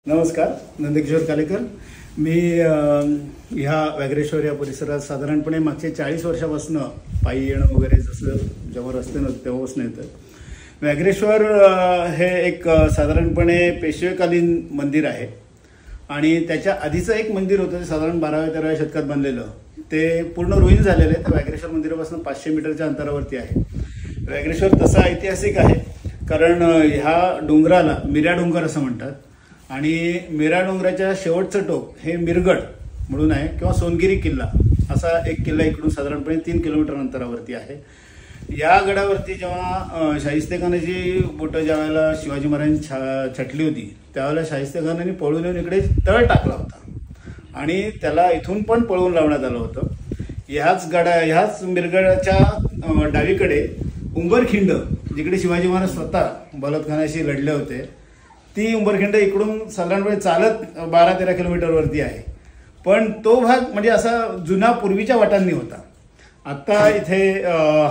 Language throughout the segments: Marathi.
नमस्कार, नंदकिशोर कालेकर। मी ह्या व्याघ्रेश्वर या परिसरात साधारणपणे मागचे 40 वर्षापासून पायी येणं वगैरे जसं जेव्हा रस्ते नव्हते तेव्हापासून येतं। व्याघ्रेश्वर हे एक साधारणपणे पेशवेकालीन मंदिर आहे आणि त्याच्या आधीचं एक मंदिर होतं ते साधारण 12व्या-13व्या शतकात बनलेलं, ते पूर्ण रुईन झालेलं आहे। तर व्याघ्रेश्वर मंदिरापासून 500 मीटरच्या अंतरावरती आहे। व्याघ्रेश्वर तसा ऐतिहासिक आहे कारण ह्या डोंगराला मिऱ्या डोंगर असं म्हणतात आणि मिऱ्या डोंगराच्या शेवटचं टोक हे मिरगड म्हणून आहे किंवा सोनगिरी किल्ला असा एक किल्ला इकडून साधारणपणे 3 किलोमीटर अंतरावरती आहे। या गडावरती जेव्हा शाहिस्तेखानाची बोटं ज्या वेळेला शिवाजी महाराजांनी छटली होती त्यावेळेला शाहिस्तेखानाने पळून येऊन इकडे तळ टाकला होता आणि त्याला इथून पण पळवून लावण्यात आलं होतं। ह्याच मिरगडाच्या डावीकडे उंबरखिंड जिकडे शिवाजी महाराज स्वतः बलतखानाशी लढले होते ती उंबरखिंड इकडून साधारणपणे चालत 12-13 किलोमीटरवरती आहे। पण तो भाग म्हणजे असा जुना पूर्वीच्या वाटांनी होता। आता इथे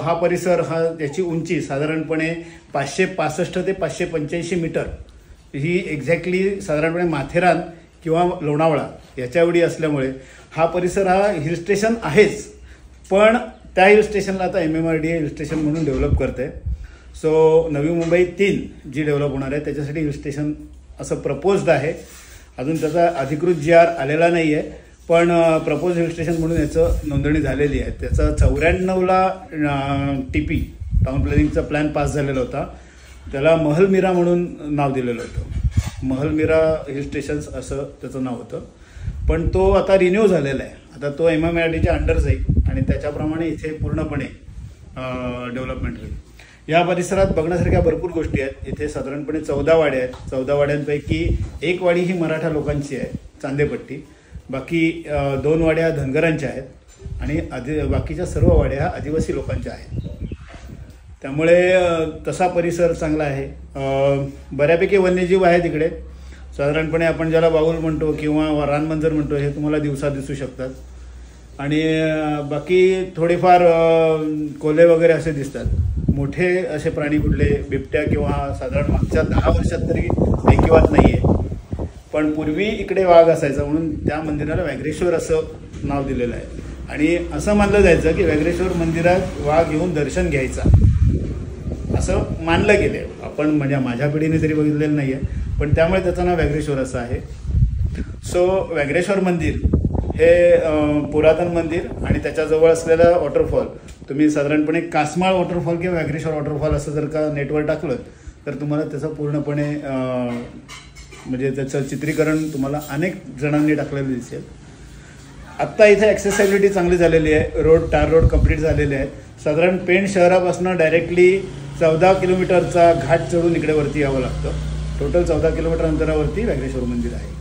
हा परिसर याची उंची साधारणपणे 565 ते 585 मीटर ही एक्झॅक्टली साधारणपणे माथेरान किंवा लोणावळा याच्या एवढी असल्यामुळे हा परिसर हा हिल स्टेशन आहेच, पण त्या हिल स्टेशनला आता MMRDA हिल स्टेशन म्हणून डेव्हलप करते। सो नवी मुंबई 3 जी डेव्हलप होणार आहे त्याच्यासाठी हिल स्टेशन असं प्रपोज्ड आहे। अजून त्याचा अधिकृत GR आलेला नाही आहे, पण प्रपोज हिल स्टेशन म्हणून याचं नोंदणी झालेली आहे। त्याचा 94ला TP टाउन प्लॅनिंगचा प्लॅन पास झालेला होता, त्याला महलमीरा म्हणून नाव दिलेलं होतं। महलमीरा हिल स्टेशन्स असं त्याचं नाव होतं, पण तो आता रिन्यू झालेला आहे। आता तो MMRDAच्या अंडर जाईल आणि त्याच्याप्रमाणे इथे पूर्णपणे डेव्हलपमेंट होईल। या परिसरात बघण्यासारख्या भरपूर गोष्टी आहेत। इथे साधारणपणे 14 वाड्या आहेत। 14 वाड्यांपैकी एक वाडी ही मराठा लोकांची आहे, चांदेपट्टी। बाकी 2 वाड्या धनगरांच्या आहेत आणि बाकीच्या सर्व वाड्या ह्या आदिवासी लोकांच्या आहेत। त्यामुळे तसा परिसर चांगला आहे। बऱ्यापैकी वन्यजीव आहेत इकडे। साधारणपणे आपण ज्याला बाऊल म्हणतो किंवा रानमंजर म्हणतो हे तुम्हाला दिवसा दिसू शकतात आणि बाकी थोडेफार कोल्हे वगैरे असे दिसतात। मोठे असे प्राणी कुठले बिबट्या किंवा साधारण मागच्या 10 वर्षात तरी ऐकिवात नाही आहे, पण पूर्वी इकडे वाघ असायचा म्हणून त्या मंदिराला व्याघ्रेश्वर असं नाव दिलेलं आहे। आणि असं मानलं जायचं की व्याघ्रेश्वर मंदिरात वाघ येऊन दर्शन घ्यायचा असं मानलं गेले। आपण म्हणजे माझ्या पिढीने तरी बघितलेलं नाही आहे, पण त्यामुळे त्याचं नाव व्याघ्रेश्वर असं आहे। सो व्याघ्रेश्वर मंदिर हे पुरातन मंदिर आणि त्याच्याजवळ असलेला वॉटरफॉल तुम्ही साधारणपणे कासमाळ वॉटरफॉल किंवा व्याघ्रेश्वर वॉटरफॉल असं जर का नेटवर टाकलं तर तुम्हाला त्याचं पूर्णपणे म्हणजे त्याचं चित्रीकरण तुम्हाला अनेक जणांनी टाकलेलं दिसेल। आत्ता इथे ॲक्सेसिबिलिटी चांगली झालेली आहे। टार रोड कंप्लीट झालेले आहेत। साधारण पेण शहरापासून डायरेक्टली 14 किलोमीटरचा घाट चढून इकडे वरती यावं लागतं। टोटल 14 किलोमीटर अंतरावरती व्याघ्रेश्वर मंदिर आहे।